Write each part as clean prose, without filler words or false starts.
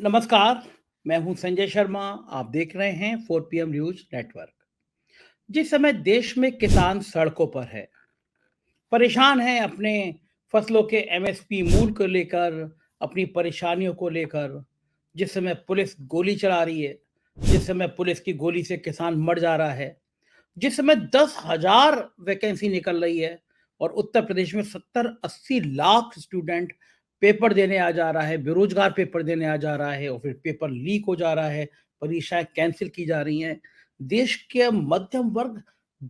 नमस्कार, मैं हूं संजय शर्मा। आप देख रहे हैं 4 पीएम न्यूज नेटवर्क। जिस समय देश में किसान सड़कों पर है, परेशान है अपने फसलों के एमएसपी मूल्य को लेकर, अपनी परेशानियों को लेकर, जिस समय पुलिस गोली चला रही है, जिस समय पुलिस की गोली से किसान मर जा रहा है, जिस समय 10,000 वैकेंसी निकल रही है और उत्तर प्रदेश में 70-80 लाख स्टूडेंट पेपर देने आ जा रहा है, बेरोजगार पेपर देने आ जा रहा है और फिर पेपर लीक हो जा रहा है, परीक्षाएं कैंसिल की जा रही हैं। देश के मध्यम वर्ग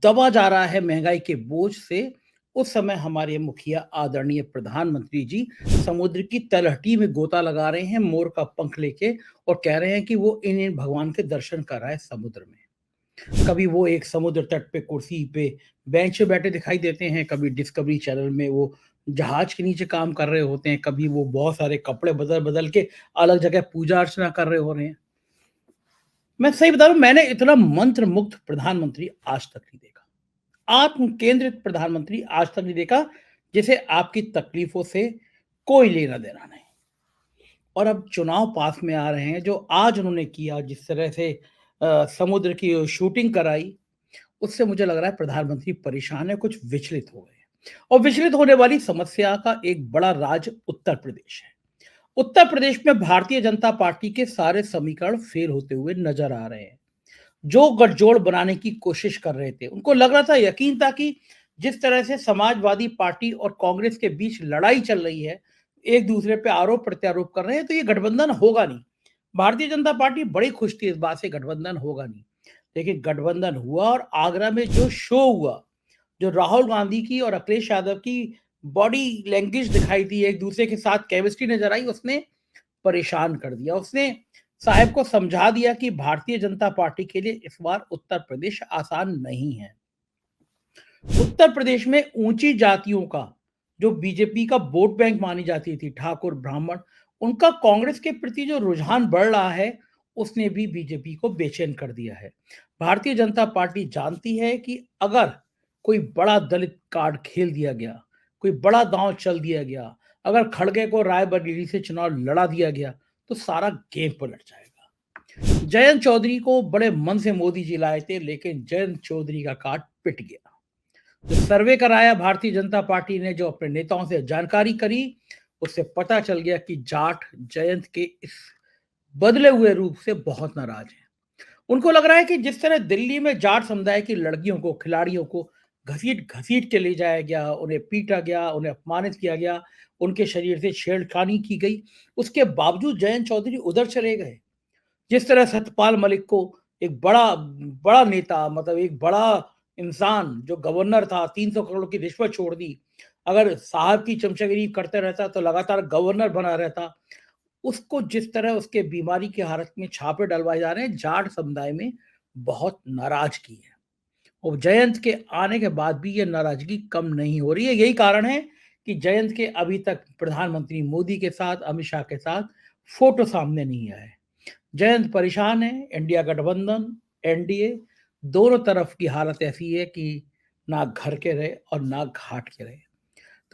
दबा जा रहा है महंगाई के बोझ से। उस समय हमारे मुखिया आदरणीय प्रधानमंत्री जी समुद्र की तलहटी में गोता लगा रहे हैं मोर का पंख लेके और कह रहे हैं कि वो इन भगवान के दर्शन कर रहा है समुद्र में। कभी वो एक समुद्र तट पे कुर्सी पे बेंच पे बैठे दिखाई देते हैं, कभी डिस्कवरी चैनल में वो जहाज के नीचे काम कर रहे होते हैं, कभी वो बहुत सारे कपड़े बदल बदल के अलग जगह पूजा अर्चना कर रहे हो रहे हैं। मैं सही बता रहा हूं, मैंने इतना मंत्र मुग्ध प्रधानमंत्री आज तक नहीं देखा। आत्म केंद्रित प्रधानमंत्री आज तक नहीं देखा, जिसे आपकी तकलीफों से कोई लेना देना नहीं। और अब चुनाव पास में आ रहे हैं, जो आज उन्होंने किया, जिस तरह से समुद्र की शूटिंग कराई, उससे मुझे लग रहा है प्रधानमंत्री परेशान है, कुछ विचलित हो गए हैं। और विचलित होने वाली समस्या का एक बड़ा राज्य उत्तर प्रदेश है। उत्तर प्रदेश में भारतीय जनता पार्टी के सारे समीकरण फेल होते हुए नजर आ रहे हैं। जो गठजोड़ बनाने की कोशिश कर रहे थे, उनको लग रहा था, यकीन था कि जिस तरह से समाजवादी पार्टी और कांग्रेस के बीच लड़ाई चल रही है, एक दूसरे पे आरोप प्रत्यारोप कर रहे हैं, तो ये गठबंधन होगा नहीं। भारतीय जनता पार्टी बड़ी खुश थी इस बात से, गठबंधन होगा नहीं। लेकिन गठबंधन हुआ और आगरा में जो शो हुआ, जो राहुल गांधी की और अखिलेश यादव की बॉडी लैंग्वेज दिखाई दी, एक दूसरे के साथ केमिस्ट्री नजर आई, उसने परेशान कर दिया। उसने साहब को समझा दिया कि भारतीय जनता पार्टी के लिए इस बार उत्तर प्रदेश आसान नहीं है। उत्तर प्रदेश में ऊंची जातियों का, जो बीजेपी का वोट बैंक मानी जाती थी, ठाकुर ब्राह्मण, उनका कांग्रेस के प्रति जो रुझान बढ़ रहा है, उसने भी बीजेपी को बेचैन कर दिया है। भारतीय जनता पार्टी जानती है कि अगर कोई बड़ा दलित कार्ड खेल दिया गया, कोई बड़ा दांव चल दिया गया, अगर खड़गे को रायबरेली से चुनाव लड़ा दिया गया, तो सारा गेम पलट जाएगा। जयंत चौधरी को बड़े मन से मोदी जी लाए थे, लेकिन जयंत चौधरी का कार्ड पिट गया। जो सर्वे कराया भारतीय जनता पार्टी ने, जो अपने नेताओं से जानकारी करी, उससे पता चल गया कि जाट जयंत के इस बदले हुए रूप से बहुत नाराज हैं। उनको लग रहा है कि जिस तरह दिल्ली में जाट समुदाय की लड़कियों को, खिलाड़ियों को घसीट घसीट के ले जाया गया, उन्हें पीटा गया, उन्हें अपमानित किया गया, उनके शरीर से छेड़खानी की गई, उसके बावजूद जयंत चौधरी उधर चले गए। जिस तरह सत्यपाल मलिक को, एक बड़ा बड़ा नेता, मतलब एक बड़ा इंसान जो गवर्नर था, 300 करोड़ की रिश्वत छोड़ दी, अगर साहब की चमचागिरी करते रहता तो लगातार गवर्नर बना रहता, उसको जिस तरह उसके बीमारी की हालत में छापे डलवाए जा रहे हैं, जाट समुदाय में बहुत नाराजगी है। और जयंत के आने के बाद भी ये नाराजगी कम नहीं हो रही है। यही कारण है कि जयंत के अभी तक प्रधानमंत्री मोदी के साथ, अमित शाह के साथ फोटो सामने नहीं आया है। जयंत परेशान है। इंडिया गठबंधन, एनडीए, दोनों तरफ की हालत ऐसी है कि ना घर के रहे और ना घाट के रहे।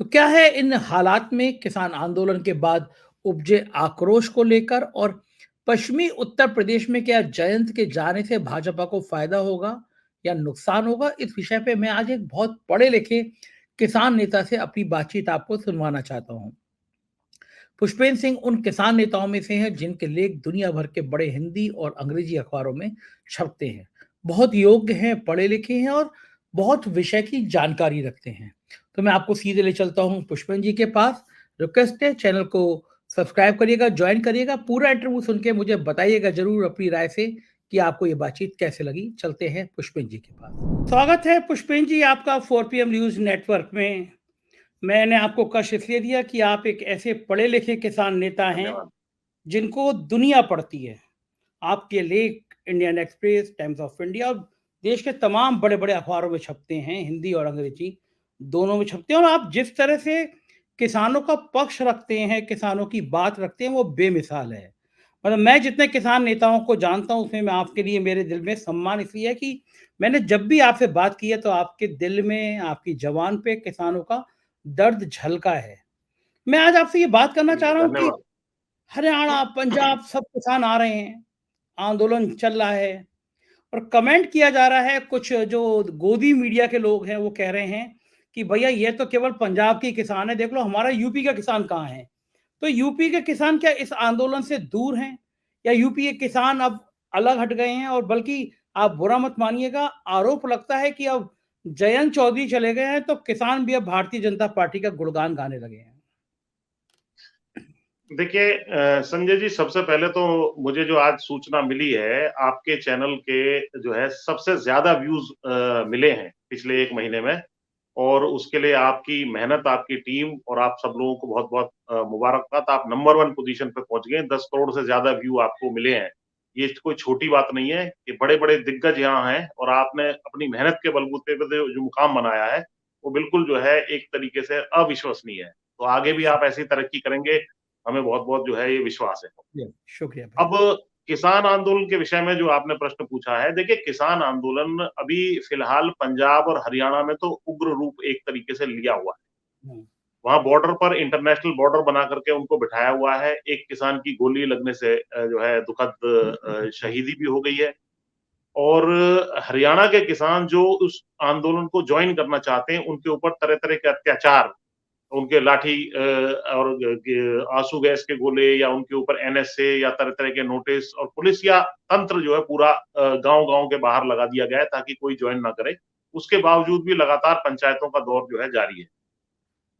तो क्या है इन हालात में किसान आंदोलन के बाद उपजे आक्रोश को लेकर, और पश्चिमी उत्तर प्रदेश में क्या जयंत के जाने से भाजपा को फायदा होगा या नुकसान होगा, इस विषय पे मैं आज एक बहुत पढ़े लिखे किसान नेता से अपनी बातचीत आपको सुनवाना चाहता हूं। पुष्पेंद्र सिंह उन किसान नेताओं में से हैं जिनके लेख दुनिया भर के बड़े हिंदी और अंग्रेजी अखबारों में छपते हैं। बहुत योग्य हैं, पढ़े लिखे हैं और बहुत विषय की जानकारी रखते हैं। तो मैं आपको सीधे ले चलता हूं पुष्पेंद्र जी के पास। रिक्वेस्ट है, चैनल को सब्सक्राइब करिएगा, ज्वाइन करिएगा, पूरा इंटरव्यू सुन के मुझे बताइएगा जरूर अपनी राय से कि आपको ये बातचीत कैसे लगी। चलते हैं पुष्पेंद्र जी के पास। स्वागत है पुष्पेंद्र जी आपका 4 पीएम न्यूज नेटवर्क में। मैंने आपको कष्ट इसलिए दिया कि आप एक ऐसे पढ़े लिखे किसान नेता हैं धन्यवाद। जिनको दुनिया पढ़ती है। आपके लेख Indian express, times of India और देश के तमाम बड़े बड़े अखबारों में छपते हैं, हिंदी और अंग्रेजी दोनों में छपते हैं। और आप जिस तरह से किसानों का पक्ष रखते हैं, किसानों की बात रखते हैं, वो बेमिसाल है। मतलब मैं जितने किसान नेताओं को जानता हूं, उसमें मैं आपके लिए मेरे दिल में सम्मान इसलिए है कि मैंने जब भी आपसे बात की है तो आपके दिल में, आपकी जवान पे किसानों का दर्द झलका है। मैं आज आपसे ये बात करना जी, चाह रहा हूँ कि धन्यवाद। हरियाणा, पंजाब सब किसान आ रहे हैं, आंदोलन चल रहा है और कमेंट किया जा रहा है। कुछ जो गोदी मीडिया के लोग हैं वो कह रहे हैं कि भैया ये तो केवल पंजाब के किसान है, देख लो हमारा यूपी का किसान कहाँ है। तो यूपी के किसान क्या इस आंदोलन से दूर हैं या यूपी के किसान अब अलग हट गए हैं? और बल्कि आप बुरा मत मानिएगा, आरोप लगता है कि अब जयंत चौधरी चले गए हैं तो किसान भी अब भारतीय जनता पार्टी का गुणगान गाने लगे हैं। देखिए संजय जी, सबसे पहले तो मुझे जो आज सूचना मिली है, आपके चैनल के जो है सबसे ज्यादा व्यूज मिले हैं पिछले 1 महीने में। और उसके लिए आपकी मेहनत, आपकी टीम और आप सब लोगों को बहुत बहुत मुबारकबाद। आप नंबर 1 पोजीशन पे पहुंच गए, 10 करोड़ से ज्यादा व्यू आपको मिले हैं। ये कोई छोटी बात नहीं है। ये बड़े बड़े दिग्गज यहाँ हैं और आपने अपनी मेहनत के बलबूते पे जो मुकाम बनाया है वो बिल्कुल जो है एक तरीके से अविश्वसनीय है। तो आगे भी आप ऐसी तरक्की करेंगे, हमें बहुत बहुत जो है ये विश्वास है। शुक्रिया भैया। अब किसान आंदोलन के विषय में जो आपने प्रश्न पूछा है, देखिए किसान आंदोलन अभी फिलहाल पंजाब और हरियाणा में तो उग्र रूप एक तरीके से लिया हुआ है। वहां बॉर्डर पर इंटरनेशनल बॉर्डर बना करके उनको बिठाया हुआ है। एक किसान की गोली लगने से जो है दुखद शहीदी भी हो गई है। और हरियाणा के किसान जो उस आंदोलन को ज्वाइन करना चाहते हैं, उनके ऊपर तरह तरह के अत्याचार, उनके लाठी और आंसू गैस के गोले या उनके ऊपर एनएसए या तरह तरह के नोटिस और पुलिस या तंत्र जो है पूरा गांव गांव के बाहर लगा दिया गया है ताकि कोई ज्वाइन ना करे। उसके बावजूद भी लगातार पंचायतों का दौर जो है जारी है।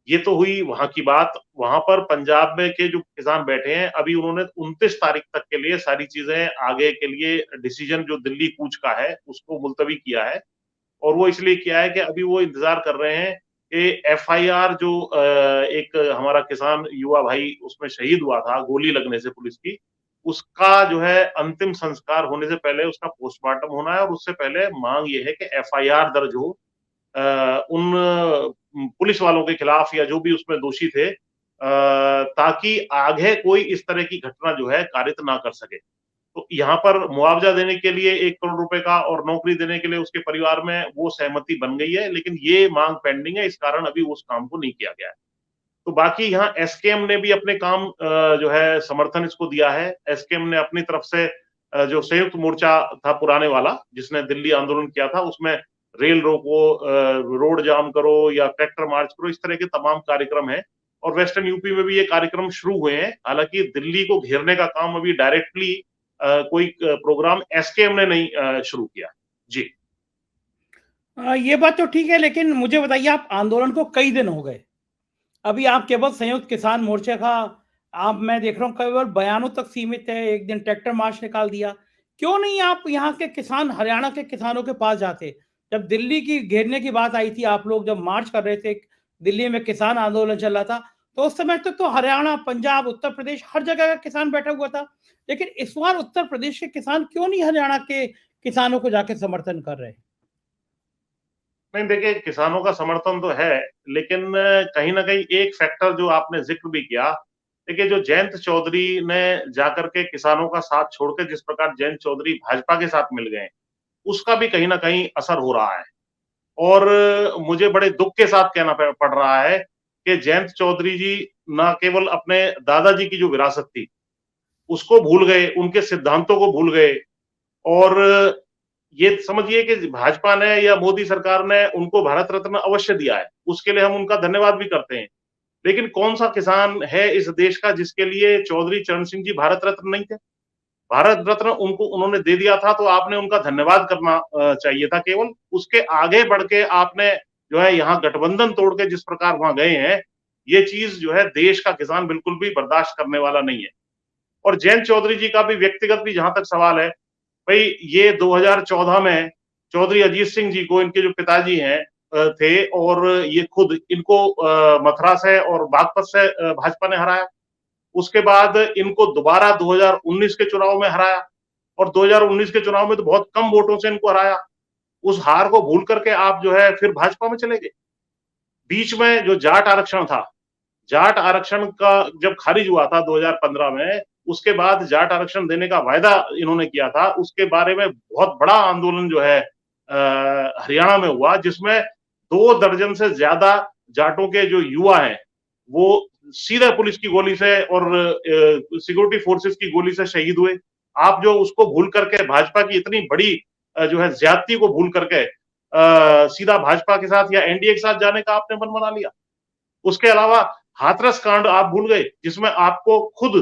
ये तो हुई वहां की बात। वहां पर पंजाब में के जो किसान बैठे हैं, अभी उन्होंने 29 तारीख तक के लिए सारी चीजें आगे के लिए डिसीजन जो दिल्ली कूच का है उसको मुलतवी किया है। और वो इसलिए किया है कि अभी वो इंतजार कर रहे हैं कि एफआईआर जो एक हमारा किसान युवा भाई उसमें शहीद हुआ था गोली लगने से पुलिस की, उसका जो है अंतिम संस्कार होने से पहले उसका पोस्टमार्टम होना है। और उससे पहले मांग ये है कि एफआईआर दर्ज हो उन पुलिस वालों के खिलाफ या जो भी उसमें दोषी थे, ताकि आगे कोई इस तरह की घटना जो है कारित ना कर सके। तो यहाँ पर मुआवजा देने के लिए 1 करोड़ रुपए का और नौकरी देने के लिए उसके परिवार में वो सहमति बन गई है, लेकिन ये मांग पेंडिंग है। इस कारण अभी उस काम को नहीं किया गया है। तो बाकी यहाँ एसकेएम ने भी अपने काम जो है समर्थन इसको दिया है। एसकेएम ने अपनी तरफ से जो संयुक्त मोर्चा था पुराने वाला जिसने दिल्ली आंदोलन किया था, उसमें रेल रोको, रोड जाम करो या ट्रैक्टर मार्च करो, इस तरह के तमाम कार्यक्रम हैं। और वेस्टर्न यूपी में भी ये कार्यक्रम शुरू हुए हैं। हालांकि दिल्ली को घेरने का काम अभी डायरेक्टली कोई प्रोग्राम एसकेएम ने नहीं शुरू किया। जी ये बात तो ठीक है, लेकिन मुझे बताइए, आप आंदोलन को कई दिन हो गए, अभी आप केवल संयुक्त किसान मोर्चे का आप मैं देख रहा हूँ केवल बयानों तक सीमित है। एक दिन ट्रैक्टर मार्च निकाल दिया। क्यों नहीं आप यहाँ के किसान, हरियाणा के किसानों के पास जाते? जब दिल्ली की घेरने की बात आई थी, आप लोग जब मार्च कर रहे थे, दिल्ली में किसान आंदोलन चल रहा था, तो उस समय तक तो हरियाणा, पंजाब, उत्तर प्रदेश हर जगह का किसान बैठा हुआ था। लेकिन इस बार उत्तर प्रदेश के किसान क्यों नहीं हरियाणा के किसानों को जाके समर्थन कर रहे? नहीं, देखिए किसानों का समर्थन तो है, लेकिन कहीं ना कहीं एक फैक्टर जो आपने जिक्र भी किया, देखिए जो जयंत चौधरी ने जाकर के किसानों का साथ छोड़ के जिस प्रकार जयंत चौधरी भाजपा के साथ मिल गए, उसका भी कहीं ना कहीं असर हो रहा है। और मुझे बड़े दुख के साथ कहना पड़ रहा है कि जयंत चौधरी जी न केवल अपने दादाजी की जो विरासत थी उसको भूल गए, उनके सिद्धांतों को भूल गए। और ये समझिए कि भाजपा ने या मोदी सरकार ने उनको भारत रत्न अवश्य दिया है, उसके लिए हम उनका धन्यवाद भी करते हैं। लेकिन कौन सा किसान है इस देश का जिसके लिए चौधरी चरण सिंह जी भारत रत्न नहीं थे? भारत रत्न उनको उन्होंने दे दिया था, तो आपने उनका धन्यवाद करना चाहिए था केवल। उसके आगे बढ़ के आपने जो है यहाँ गठबंधन तोड़ के जिस प्रकार वहां गए हैं, ये चीज जो है देश का किसान बिल्कुल भी बर्दाश्त करने वाला नहीं है। और जयंत चौधरी जी का भी व्यक्तिगत भी जहां तक सवाल है, भाई ये 2014 में चौधरी अजीत सिंह जी को, इनके जो पिताजी हैं थे, और ये खुद इनको मथुरा से और बागपत से भाजपा ने हराया। उसके बाद इनको दोबारा 2019 के चुनाव में हराया, और 2019 के चुनाव में तो बहुत कम वोटों से इनको हराया। उस हार को भूल करके आप जो है फिर भाजपा में चले गए। बीच में जो जाट आरक्षण था, जाट आरक्षण का जब खारिज हुआ था 2015 में, उसके बाद जाट आरक्षण देने का वायदा इन्होंने किया था, उसके बारे में बहुत बड़ा आंदोलन जो है हरियाणा में हुआ, जिसमें 2 दर्जन से ज्यादा जाटों के जो युवा हैं वो सीधे पुलिस की गोली से और सिक्योरिटी फोर्सेस की गोली से शहीद हुए। आप जो उसको भूल करके भाजपा की इतनी बड़ी जो है ज्यादती को भूल करके सीधा भाजपा के साथ या एनडीए के साथ जाने का आपने मन बना लिया। उसके अलावा हाथरस कांड आप भूल गए, जिसमें आपको खुद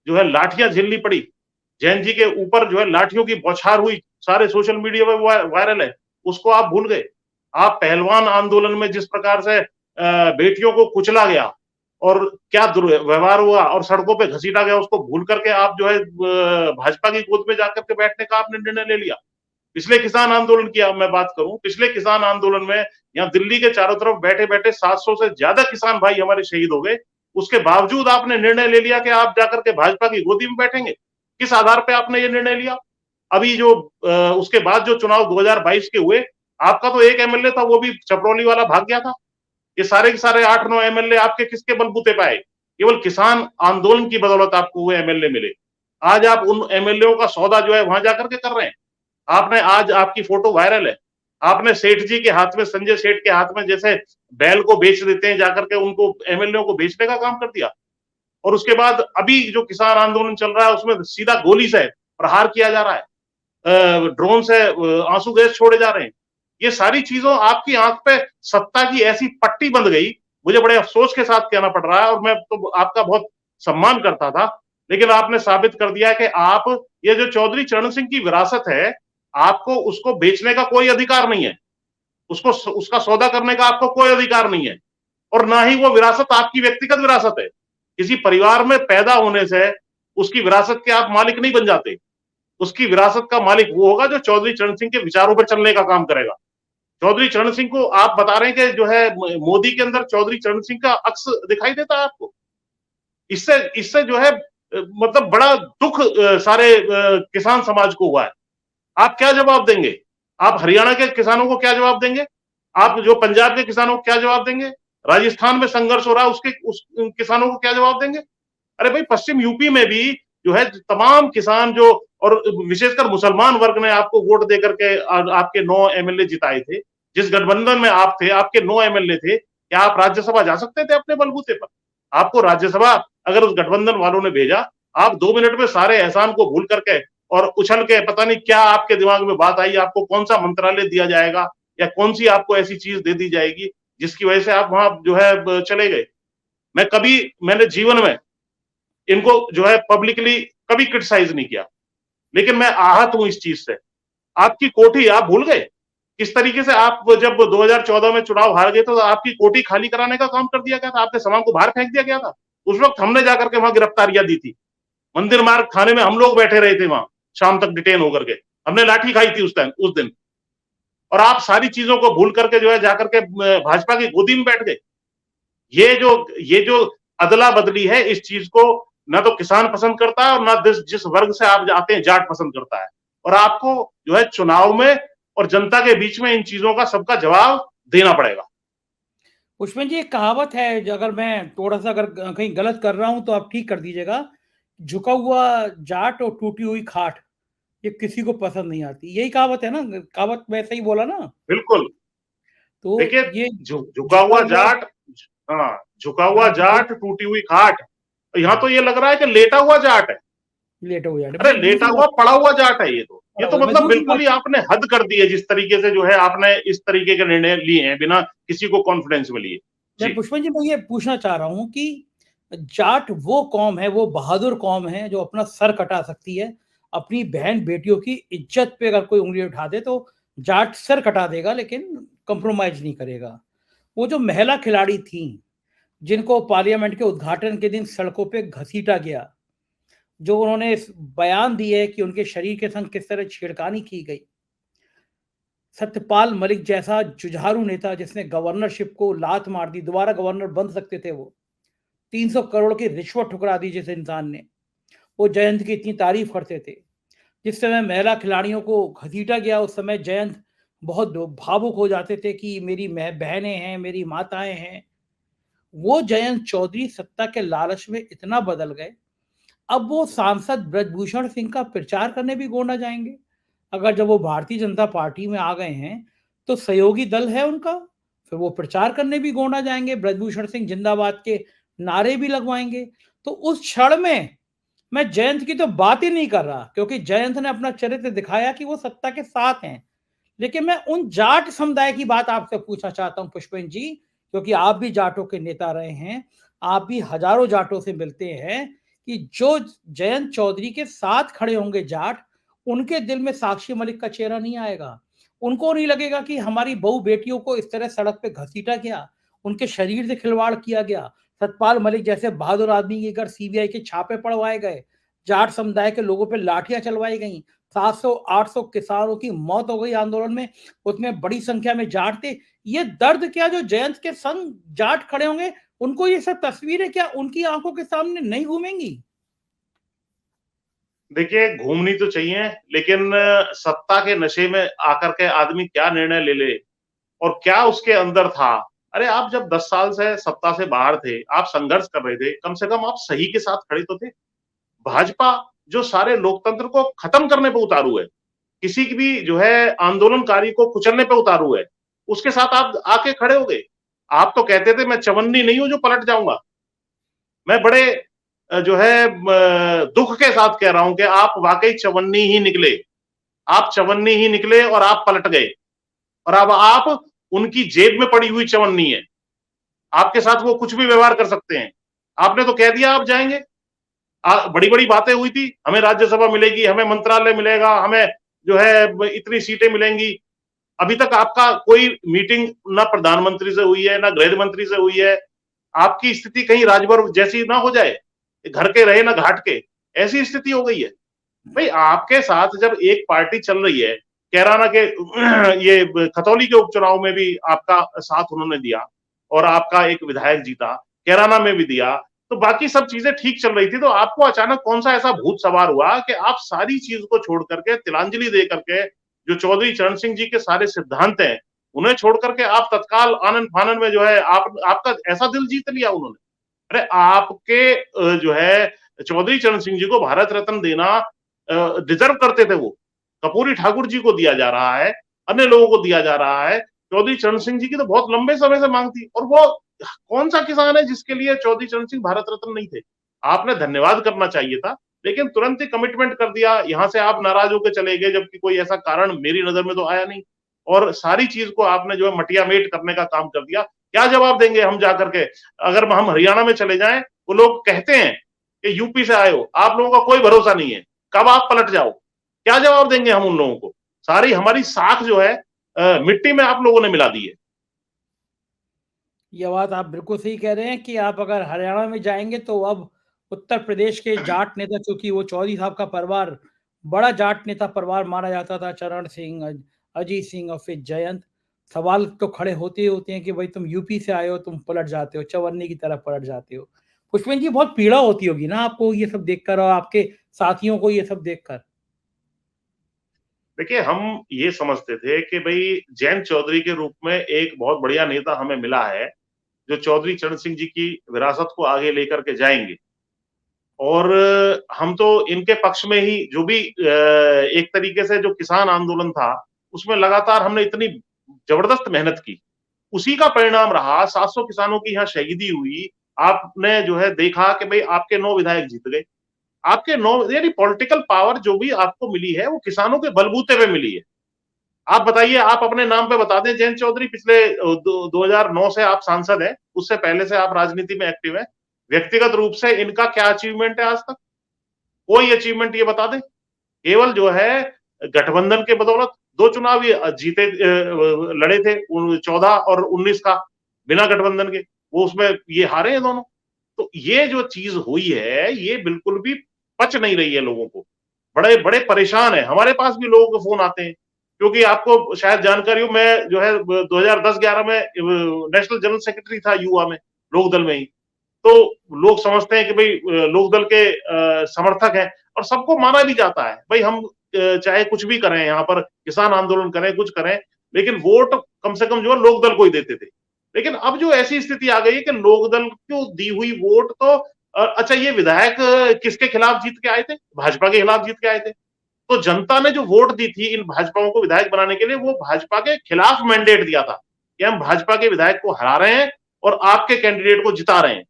जो है लाठियां झेलनी पड़ी। जैन जी के ऊपर जो है लाठियों की बौछार हुई, सारे सोशल मीडिया में वायरल है, उसको आप भूल गए। आप पहलवान आंदोलन में जिस प्रकार से बेटियों को कुचला गया और क्या दुर्व्यवहार हुआ और सड़कों पे घसीटा गया, उसको भूल करके आप जो है भाजपा की गोद में जाकर के बैठने का आपने निर्णय ले लिया। पिछले किसान आंदोलन की अब मैं बात करूं, पिछले किसान आंदोलन में यहाँ दिल्ली के चारों तरफ बैठे बैठे 700 से ज्यादा किसान भाई हमारे शहीद हो गए। उसके बावजूद आपने निर्णय ले लिया कि आप जाकर के भाजपा की गोदी में बैठेंगे। किस आधार पे आपने ये निर्णय लिया? अभी जो उसके बाद जो चुनाव 2022 के हुए, आपका तो एक एमएलए था, वो भी चपरौली वाला भाग गया था। ये सारे के सारे 8-9 एमएलए आपके किसके बलबूते पे आए? केवल किसान आंदोलन की बदौलत आपको वो एमएलए मिले। आज आप उन एमएलए का सौदा जो है वहां जाकर के कर रहे हैं। आपने आज आपकी फोटो वायरल है। आपने सेठ जी के हाथ में, संजय सेठ के हाथ में जैसे बैल को बेच देते हैं जाकर के उनको एमएलए को बेचने का काम कर दिया। और उसके बाद अभी जो किसान आंदोलन चल रहा है उसमें सीधा गोली से प्रहार किया जा रहा है, ड्रोन से आंसू गैस छोड़े जा रहे हैं। ये सारी चीजों आपकी आंख पे सत्ता की ऐसी पट्टी बंध गई, मुझे बड़े अफसोस के साथ कहना पड़ रहा है और मैं तो आपका बहुत सम्मान करता था, लेकिन आपने साबित कर दिया है कि आप ये जो चौधरी चरण सिंह की विरासत है, आपको उसको बेचने का कोई अधिकार नहीं है। उसको उसका सौदा करने का आपको कोई अधिकार नहीं है और ना ही वो विरासत आपकी व्यक्तिगत विरासत है। किसी परिवार में पैदा होने से उसकी विरासत के आप मालिक नहीं बन जाते। उसकी विरासत का मालिक वो होगा जो चौधरी चरण सिंह के विचारों पर चलने का काम करेगा। चौधरी चरण सिंह को आप बता रहे हैं कि जो है मोदी के अंदर चौधरी चरण सिंह का अक्स दिखाई देता है आपको। इससे इससे जो है मतलब बड़ा दुख सारे किसान समाज को हुआ है। आप क्या जवाब देंगे? आप हरियाणा के किसानों को क्या जवाब देंगे? आप जो पंजाब के किसानों को क्या जवाब देंगे? राजस्थान में संघर्ष हो रहा है उसके उन किसानों को क्या जवाब देंगे? अरे भाई पश्चिम यूपी में भी जो है तमाम किसान जो और विशेषकर मुसलमान वर्ग ने आपको वोट देकर के आपके 9 एमएलए जिताए थे। जिस गठबंधन में आप थे, आपके 9 एमएलए थे, क्या आप राज्यसभा जा सकते थे अपने बलबूते पर? आपको राज्यसभा अगर उस गठबंधन वालों ने भेजा, आप 2 मिनट में सारे एहसान को भूल करके और उछल के पता नहीं क्या आपके दिमाग में बात आई, आपको कौन सा मंत्रालय दिया जाएगा या कौन सी आपको ऐसी चीज दे दी जाएगी जिसकी वजह से आप वहां जो है चले गए। मैंने जीवन में इनको जो है पब्लिकली कभी क्रिटिसाइज नहीं किया, लेकिन मैं आहत हूं इस चीज से। आपकी कोठी आप भूल गए किस तरीके से आप जब 2014 में चुनाव हार गए तो आपकी कोठी खाली कराने का काम कर दिया गया था, आपके सामान को बाहर फेंक दिया गया था। उस वक्त हमने जाकर के वहां गिरफ्तारियां दी थी। मंदिर मार्ग थाने में हम लोग बैठे रहे थे वहां शाम तक डिटेन होकर के, हमने लाठी खाई थी उस दिन। और आप सारी चीजों को भूल करके जो है जाकर के भाजपा की गोदी में बैठ गए। ये जो अदला बदली है, इस चीज को ना तो किसान पसंद करता है और ना जिस वर्ग से आप जाते हैं जाट पसंद करता है। और आपको जो है चुनाव में और जनता के बीच में इन चीजों का सबका जवाब देना पड़ेगा। पुष्पन जी, एक कहावत है, जो अगर मैं थोड़ा सा अगर कहीं गलत कर रहा हूं तो आप ठीक कर दीजिएगा। झुका हुआ जाट और टूटी हुई खाट, ये किसी को पसंद नहीं आती। यही कहावत है ना? कहावत वैसे ही बोला ना? बिल्कुल। तो देखिए ये झुका झुका हुआ हुआ, जाट, हाँ झुका हुआ हाँ जी जाट टूटी हुई खाट, यहाँ हाँ, तो ये लग रहा है कि लेटा हुआ जाट है। लेटा हुआ जाट। अरे मैं लेटा दूसरी हुआ बात पड़ा हुआ जाट है ये तो। ये पढ़ा तो हुआ, मैं मतलब दूसरी बिल्कुल बात ही आपने हद कर दी है जिस तरीके से जो है आपने इस तरीके के निर्णय लिए हैं बिना किसी को कॉन्फिडेंस में लिए। मैं जी। पुष्पन जी, मैं ये पूछना चाह रहा हूँ कि जाट वो कौम है, वो बहादुर कौम है जो अपना सर कटा सकती है। अपनी बहन बेटियों की इज्जत पे अगर कोई उंगली उठा दे तो जाट सर कटा देगा, लेकिन कंप्रोमाइज नहीं करेगा। वो जो महिला खिलाड़ी थी, जिनको पार्लियामेंट के उद्घाटन के दिन सड़कों पे घसीटा गया, जो उन्होंने बयान दिए कि उनके शरीर के संग किस तरह छेड़खानी की गई। सत्यपाल मलिक जैसा जुझारू नेता जिसने गवर्नरशिप को लात मार दी, दोबारा गवर्नर बन सकते थे वो। 300 करोड़ की रिश्वत ठुकरा दी जिस इंसान ने। वो जयंत की इतनी तारीफ करते थे। जिस समय महिला खिलाड़ियों को घसीटा गया, उस समय जयंत बहुत भावुक हो जाते थे कि मेरी बहनें हैं, मेरी माताएं हैं। वो जयंत चौधरी सत्ता के लालच में इतना बदल गए, अब वो सांसद ब्रजभूषण सिंह का प्रचार करने भी गोंडा जाएंगे। अगर जब वो भारतीय जनता पार्टी में आ गए हैं तो सहयोगी दल है उनका, फिर वो प्रचार करने भी गोंडा जाएंगे। ब्रजभूषण सिंह जिंदाबाद के नारे भी लगवाएंगे। तो उस क्षण में मैं जयंत की तो बात ही नहीं कर रहा, क्योंकि जयंत ने अपना चरित्र दिखाया कि वो सत्ता के साथ हैं। लेकिन मैं उन जाट समुदाय की बात आपसे पूछना चाहता हूं पुष्पेंद्र जी, क्योंकि आप भी जाटों के नेता रहे हैं, आप भी हजारों जाटों से मिलते हैं, कि जो जयंत चौधरी के साथ खड़े होंगे जाट, उनके दिल में साक्षी मलिक का चेहरा नहीं आएगा। उनको नहीं लगेगा कि हमारी बहू बेटियों को इस तरह सड़क पे घसीटा गया, उनके शरीर से खिलवाड़ किया गया, सतपाल मलिक जैसे बहादुर आदमी के घर सीबीआई के छापे पड़वाए गए, जाट समुदाय के लोगों पे लाठियां चलवाई गई, 700-800 किसानों की मौत हो गई आंदोलन में, उसमें बड़ी संख्या में जाट थे। ये दर्द क्या जो जयंत के संग जाट खड़े होंगे, उनको ये सब तस्वीरें क्या उनकी आंखों के सामने नहीं घूमेंगी? देखिए, घूमनी तो चाहिए, लेकिन सत्ता के नशे में आकर के आदमी क्या निर्णय ले ले और क्या उसके अंदर था। अरे आप जब 10 साल से सत्ता से बाहर थे, आप संघर्ष कर रहे थे, कम से कम आप सही के साथ खड़े तो थे। भाजपा जो सारे लोकतंत्र को खत्म करने पे उतारू है, किसी की भी जो है आंदोलनकारी को कुचलने पे उतारू है, उसके साथ आप आके खड़े हो गए। आप तो कहते थे मैं चवन्नी नहीं हूं जो पलट जाऊंगा। मैं बड़े जो है दुख के साथ कह रहा हूं कि आप वाकई चवन्नी ही निकले। आप चवन्नी ही निकले और आप पलट गए, और अब आप उनकी जेब में पड़ी हुई चवन्नी है। आपके साथ वो कुछ भी व्यवहार कर सकते हैं। आपने तो कह दिया आप जाएंगे। बड़ी बड़ी बातें हुई थी, हमें राज्यसभा मिलेगी, हमें मंत्रालय मिलेगा, हमें जो है इतनी सीटें मिलेंगी। अभी तक आपका कोई मीटिंग ना प्रधानमंत्री से हुई है, ना गृह मंत्री से हुई है। आपकी स्थिति कहीं राजभर जैसी ना हो जाए, घर के रहे ना घाट के, ऐसी स्थिति हो गई है। भाई आपके साथ जब एक पार्टी चल रही है, कैराना के ये खतौली के उपचुनाव में भी आपका साथ उन्होंने दिया और आपका एक विधायक जीता, कैराना में भी दिया, तो बाकी सब चीजें ठीक चल रही थी। तो आपको अचानक कौन सा ऐसा भूत सवार हुआ कि आप सारी चीज को छोड़ करके, तिलांजलि दे करके, जो चौधरी चरण सिंह जी के सारे सिद्धांत हैं उन्हें छोड़ करके आप तत्काल आनन फानन में जो है आपका ऐसा दिल जीत लिया उन्होंने। अरे आपके जो है चौधरी चरण सिंह जी को भारत रत्न देना डिजर्व करते थे वो। कर्पूरी ठाकुर जी को दिया जा रहा है, अन्य लोगों को दिया जा रहा है। चौधरी चरण सिंह जी की तो बहुत लंबे समय से मांग थी, और वो कौन सा किसान है जिसके लिए चौधरी चरण सिंह भारत रत्न नहीं थे। आपने धन्यवाद करना चाहिए था, लेकिन तुरंत ही कमिटमेंट कर दिया, यहां से आप नाराज होकर चले गए, जबकि कोई ऐसा कारण मेरी नजर में तो आया नहीं। और सारी चीज को आपने जो है मटियामेट करने का काम कर दिया। क्या जवाब देंगे हम जाकर के? अगर हम हरियाणा में चले जाएं, वो लोग कहते हैं कि यूपी से आए हो, आप लोगों का कोई भरोसा नहीं है, कब आप पलट जाओ। क्या जवाब देंगे हम उन लोगों को? सारी हमारी साख जो है मिट्टी में आप लोगों ने मिला दी है। ये बात आप बिल्कुल सही कह रहे हैं कि आप अगर हरियाणा में जाएंगे तो अब उत्तर प्रदेश के जाट नेता, चूंकि वो चौधरी साहब का परिवार बड़ा जाट नेता परिवार माना जाता था, चरण सिंह, अजीत सिंह और फिर जयंत, सवाल तो खड़े होते ही होते हैं कि भाई तुम यूपी से आए हो, तुम पलट जाते हो, चवन्नी की तरफ पलट जाते हो। पुष्पेंद्र जी, बहुत पीड़ा होती होगी ना आपको ये सब देखकर और आपके साथियों को ये सब देखकर? देखिए, हम ये समझते थे कि भाई जयंत चौधरी के रूप में एक बहुत बढ़िया नेता हमें मिला है, जो चौधरी चरण सिंह जी की विरासत को आगे लेकर के जाएंगे। और हम तो इनके पक्ष में ही, जो भी एक तरीके से जो किसान आंदोलन था, उसमें लगातार हमने इतनी जबरदस्त मेहनत की, उसी का परिणाम रहा। 700 किसानों की यहाँ शहीदी हुई। आपने जो है देखा कि भाई आपके 9 विधायक जीत गए। आपके 9 यानी पॉलिटिकल पावर जो भी आपको मिली है, वो किसानों के बलबूते पे मिली है। आप बताइए, आप अपने नाम पे बता दें, जयंत चौधरी पिछले 2009 से आप सांसद हैं, उससे पहले से आप राजनीति में एक्टिव हैं। व्यक्तिगत रूप से इनका क्या अचीवमेंट है आज तक? कोई अचीवमेंट ये बता दें। केवल जो है गठबंधन के बदौलत 2 चुनाव ये जीते, लड़े थे 14 और 19 का, बिना गठबंधन के, वो उसमें ये हारे हैं दोनों। तो ये जो चीज हुई है, ये बिल्कुल भी पच नहीं रही है लोगों को। बड़े बड़े परेशान है। हमारे पास भी लोगों के फोन आते हैं, क्योंकि आपको शायद जानकारी हो, मैं जो है 2010-11 में नेशनल जनरल सेक्रेटरी था युवा में, लोकदल में ही। तो लोग समझते हैं कि भाई लोकदल के समर्थक हैं, और सबको माना भी जाता है भाई हम चाहे कुछ भी करें, यहाँ पर किसान आंदोलन करें, कुछ करें, लेकिन वोट कम से कम जो है लोकदल को ही देते थे। लेकिन अब जो ऐसी स्थिति आ गई है कि लोकदल को दी हुई वोट तो अच्छा, ये विधायक किसके खिलाफ जीत के आए थे? भाजपा के खिलाफ जीत के आए थे। तो जनता ने जो वोट दी थी इन भाजपाओं को विधायक बनाने के लिए, वो भाजपा के खिलाफ मैंडेट दिया था कि हम भाजपा के विधायक को हरा रहे हैं और आपके कैंडिडेट को जिता रहे हैं।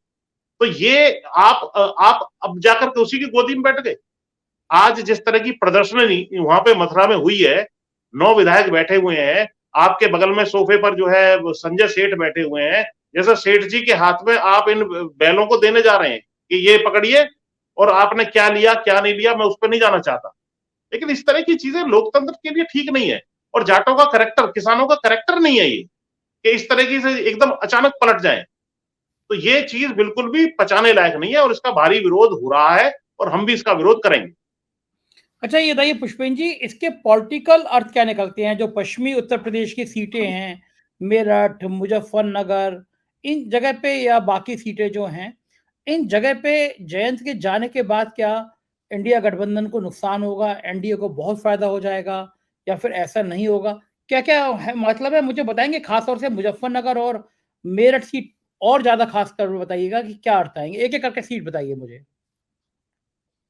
तो ये आप अब जाकर के उसी की गोदी में बैठ गए। आज जिस तरह की प्रदर्शनी वहां पे मथुरा में हुई है, 9 विधायक बैठे हुए हैं, आपके बगल में सोफे पर जो है संजय सेठ बैठे हुए हैं, जैसे सेठ जी के हाथ में आप इन बैलों को देने जा रहे हैं कि ये पकड़िए और आपने क्या लिया क्या नहीं लिया, मैं उस पर नहीं जाना चाहता। लेकिन इस तरह की चीजें लोकतंत्र के लिए ठीक नहीं है। और जाटों का करैक्टर, किसानों का करैक्टर नहीं है ये कि इस तरीके से एकदम अचानक पलट जाए। तो ये चीज बिल्कुल भी पचाने लायक नहीं है और इसका भारी विरोध हो रहा है और हम भी इसका विरोध करेंगे। अच्छा, ये बताइए पुष्पेन जी, इसके पॉलिटिकल अर्थ क्या निकलते हैं? जो पश्चिमी उत्तर प्रदेश की सीटें हैं, मेरठ, मुजफ्फरनगर, इन जगह पे या बाकी सीटें जो हैं, इन जगह पे जयंत के जाने के बाद क्या इंडिया गठबंधन को नुकसान होगा, एनडीए को बहुत फायदा हो जाएगा, या फिर ऐसा नहीं होगा? क्या क्या है मतलब है, मुझे बताएंगे? खासतौर से मुजफ्फरनगर और मेरठ सीट और ज्यादा खास कर बताइएगा कि क्या अर्थ आएंगे, एक एक करके सीट बताइए मुझे।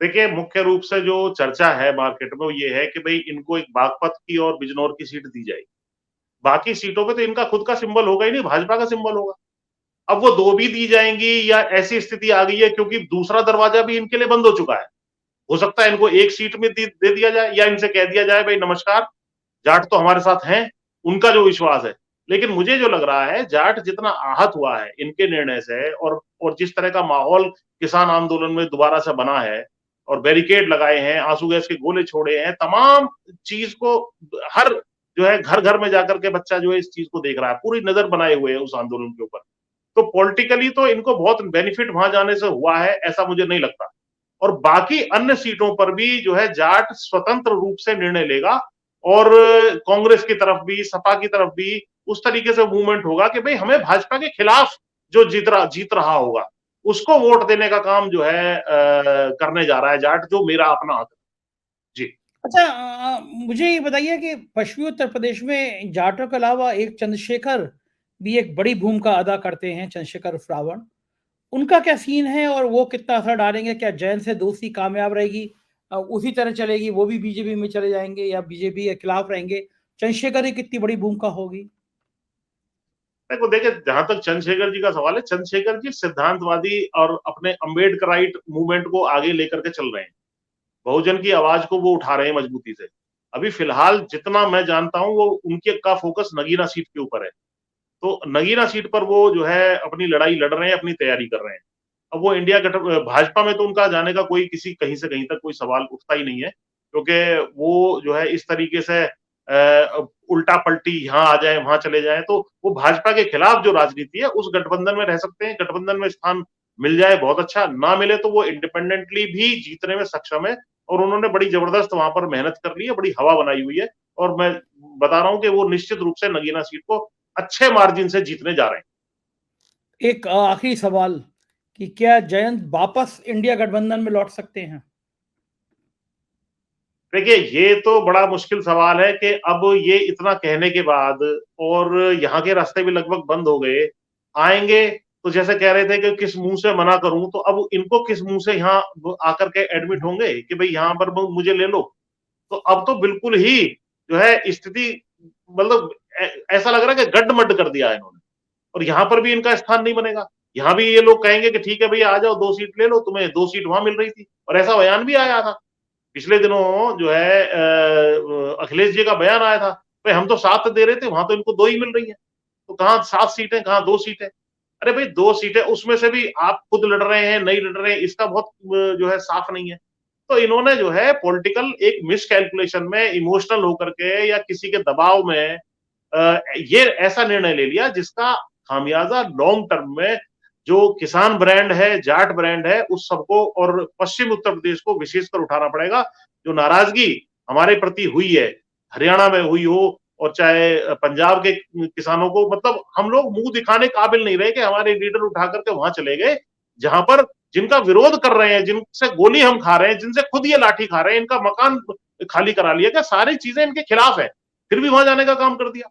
देखिए, मुख्य रूप से जो चर्चा है मार्केट में वो ये है कि भाई इनको एक बागपत की और बिजनौर की सीट दी जाएगी। बाकी सीटों पे तो इनका खुद का सिंबल होगा ही नहीं, भाजपा का सिंबल होगा। अब वो 2 भी दी जाएंगी या ऐसी स्थिति आ गई है क्योंकि दूसरा दरवाजा भी इनके लिए बंद हो चुका है। हो सकता है इनको एक सीट में दे दिया जाए या इनसे कह दिया जाए भाई नमस्कार, जाट तो हमारे साथ हैं, उनका जो विश्वास है। लेकिन मुझे जो लग रहा है जाट जितना आहत हुआ है इनके निर्णय से और जिस तरह का माहौल किसान आंदोलन में दोबारा से बना है और बैरिकेड लगाए हैं, आंसू गैस के गोले छोड़े हैं, तमाम चीज को हर जो है घर-घर में जाकर के बच्चा जो है इस चीज को देख रहा है, पूरी नजर बनाए हुए है उस आंदोलन के ऊपर। तो पॉलिटिकली तो इनको बहुत बेनिफिट वहां जाने से हुआ है, ऐसा मुझे नहीं लगता। और बाकी अन्य सीटों पर भी जो है जाट स्वतंत्र रूप से निर्णय लेगा और कांग्रेस की तरफ भी, सपा की तरफ भी उस तरीके से मूवमेंट होगा कि भाई हमें भाजपा के खिलाफ जो जीत रहा होगा, उसको वोट देने का काम जो है करने जा रहा है जाट, जो मेरा अपना हक है। जी। अच्छा, मुझे ये बताइए कि पश्चिमी उत्तर प्रदेश में जाटों के अलावा एक चंद्रशेखर भी एक बड़ी भूमिका अदा करते हैं, चंद्रशेखर उर्फ रावण। उनका क्या सीन है और वो कितना असर डालेंगे? क्या जैन से दोस्ती कामयाब रहेगी, उसी तरह चलेगी, वो भी बीजेपी में चले जाएंगे या बीजेपी के खिलाफ रहेंगे? चंद्रशेखर की कितनी बड़ी भूमिका होगी? देखो देखिए, जहां तक चंद्रशेखर जी का सवाल है, चंद्रशेखर जी सिद्धांतवादी और अपने अम्बेडकराइट मूवमेंट को आगे लेकर के चल रहे हैं। बहुजन की आवाज को वो उठा रहे हैं मजबूती से। अभी फिलहाल जितना मैं जानता हूं वो उनके का फोकस नगीना सीट के ऊपर है। तो नगीना सीट पर वो जो है अपनी लड़ाई लड़ रहे हैं, अपनी तैयारी कर रहे हैं। अब वो इंडिया गठ भाजपा में तो उनका जाने का कोई किसी कहीं से कहीं तक कोई सवाल उठता ही नहीं है, क्योंकि वो जो है इस तरीके से उल्टा पलटी यहाँ आ जाए वहां चले जाए, तो वो भाजपा के खिलाफ जो राजनीति है उस गठबंधन में रह सकते हैं। गठबंधन में स्थान मिल जाए बहुत अच्छा, ना मिले तो वो इंडिपेंडेंटली भी जीतने में सक्षम है और उन्होंने बड़ी जबरदस्त वहां पर मेहनत कर ली है, बड़ी हवा बनाई हुई है। और मैं बता रहा हूं कि वो निश्चित रूप से नगीना सीट को अच्छे मार्जिन से जीतने जा रहे हैं। एक आखिरी सवाल कि क्या जयंत वापस इंडिया गठबंधन में लौट सकते हैं? देखिए, ये तो बड़ा मुश्किल सवाल है कि अब ये इतना कहने के बाद और यहाँ के रास्ते भी लगभग बंद हो गए, आएंगे तो जैसे कह रहे थे कि किस मुंह से मना करूं, तो अब इनको किस मुंह से यहाँ आकर के एडमिट होंगे कि भाई यहाँ पर मुझे ले लो। तो अब तो बिल्कुल ही जो है स्थिति मतलब ऐसा लग रहा है कि गड्ड-मड्ड कर दिया है इन्होंने और यहाँ पर भी इनका स्थान नहीं बनेगा। यहाँ भी ये लोग कहेंगे कि ठीक है भैया आ जाओ, 2 सीट ले लो, तुम्हें 2 सीट वहां मिल रही थी और ऐसा बयान भी आया था। पिछले दिनों जो है अखिलेश जी का बयान आया था, भाई हम तो 7 दे रहे थे, वहां तो इनको 2 ही मिल रही है। तो कहाँ 7 सीटें, कहाँ 2 सीटें? अरे भाई 2 सीटें उसमें से भी आप खुद लड़ रहे हैं, नहीं लड़ रहे हैं, इसका बहुत जो है साफ नहीं है। तो इन्होंने जो है पॉलिटिकल एक मिसकैलकुलेशन में इमोशनल होकर के या किसी के दबाव में ये ऐसा निर्णय ले लिया जिसका खामियाजा लॉन्ग टर्म में जो किसान ब्रांड है, जाट ब्रांड है, उस सबको और पश्चिम उत्तर प्रदेश को विशेषकर उठाना पड़ेगा। जो नाराजगी हमारे प्रति हुई है, हरियाणा में हुई हो और चाहे पंजाब के किसानों को, मतलब हम लोग मुंह दिखाने काबिल नहीं रहे कि हमारे लीडर उठा करके वहां चले गए जहां पर जिनका विरोध कर रहे हैं, जिनसे गोली हम खा रहे हैं, जिनसे खुद ये लाठी खा रहे हैं, इनका मकान खाली करा लिया, क्या सारी चीजें इनके खिलाफ है, फिर भी वहां जाने का काम कर दिया।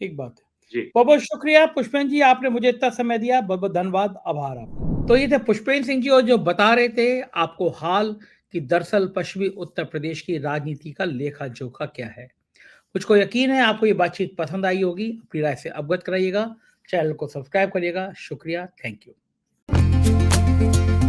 ठीक बात है। जी। बहुत बहुत शुक्रिया पुष्पेन जी, आपने मुझे इतना समय दिया, बहुत बहुत धन्यवाद, आभार आपका। तो ये थे पुष्पेन सिंह जी और जो बता रहे थे आपको हाल कि दरअसल पश्चिमी उत्तर प्रदेश की राजनीति का लेखा जोखा क्या है। मुझको यकीन है आपको ये बातचीत पसंद आई होगी, अपनी राय से अवगत कराइएगा, चैनल को सब्सक्राइब करिएगा। शुक्रिया, थैंक यू। है।